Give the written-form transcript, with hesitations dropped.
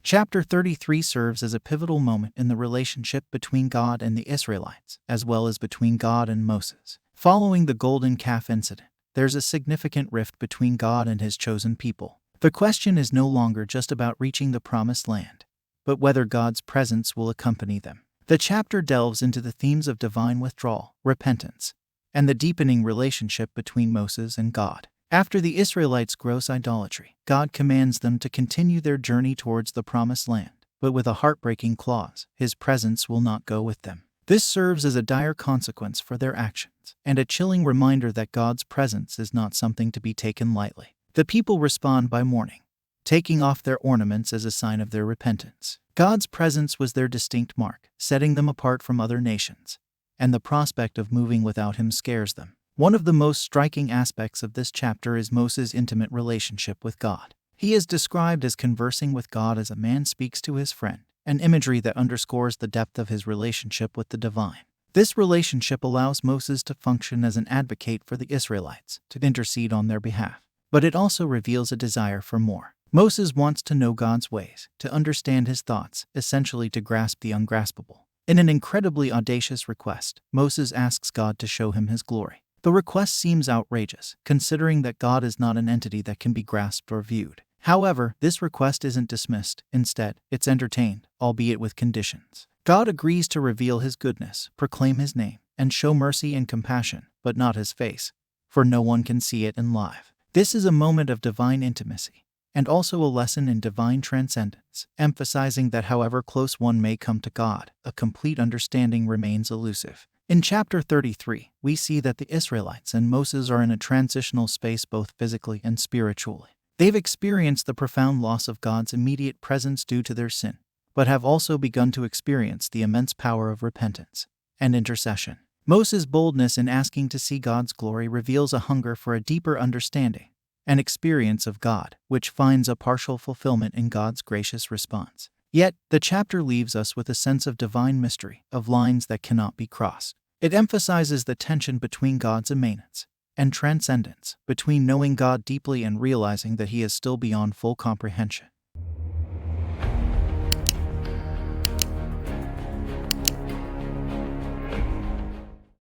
Chapter 33 serves as a pivotal moment in the relationship between God and the Israelites, as well as between God and Moses. Following the golden calf incident, there's a significant rift between God and his chosen people. The question is no longer just about reaching the promised land, but whether God's presence will accompany them. The chapter delves into the themes of divine withdrawal, repentance, and the deepening relationship between Moses and God. After the Israelites' gross idolatry, God commands them to continue their journey towards the promised land, but with a heartbreaking clause: his presence will not go with them. This serves as a dire consequence for their actions, and a chilling reminder that God's presence is not something to be taken lightly. The people respond by mourning, taking off their ornaments as a sign of their repentance. God's presence was their distinct mark, setting them apart from other nations, and the prospect of moving without him scares them. One of the most striking aspects of this chapter is Moses' intimate relationship with God. He is described as conversing with God as a man speaks to his friend, an imagery that underscores the depth of his relationship with the divine. This relationship allows Moses to function as an advocate for the Israelites, to intercede on their behalf. But it also reveals a desire for more. Moses wants to know God's ways, to understand his thoughts, essentially to grasp the ungraspable. In an incredibly audacious request, Moses asks God to show him his glory. The request seems outrageous, considering that God is not an entity that can be grasped or viewed. However, this request isn't dismissed. Instead, it's entertained, albeit with conditions. God agrees to reveal his goodness, proclaim his name, and show mercy and compassion, but not his face, for no one can see it in live. This is a moment of divine intimacy, and also a lesson in divine transcendence, emphasizing that however close one may come to God, a complete understanding remains elusive. In chapter 33, we see that the Israelites and Moses are in a transitional space both physically and spiritually. They've experienced the profound loss of God's immediate presence due to their sin, but have also begun to experience the immense power of repentance and intercession. Moses' boldness in asking to see God's glory reveals a hunger for a deeper understanding, an experience of God, which finds a partial fulfillment in God's gracious response. Yet, the chapter leaves us with a sense of divine mystery, of lines that cannot be crossed. It emphasizes the tension between God's immanence and transcendence, between knowing God deeply and realizing that he is still beyond full comprehension.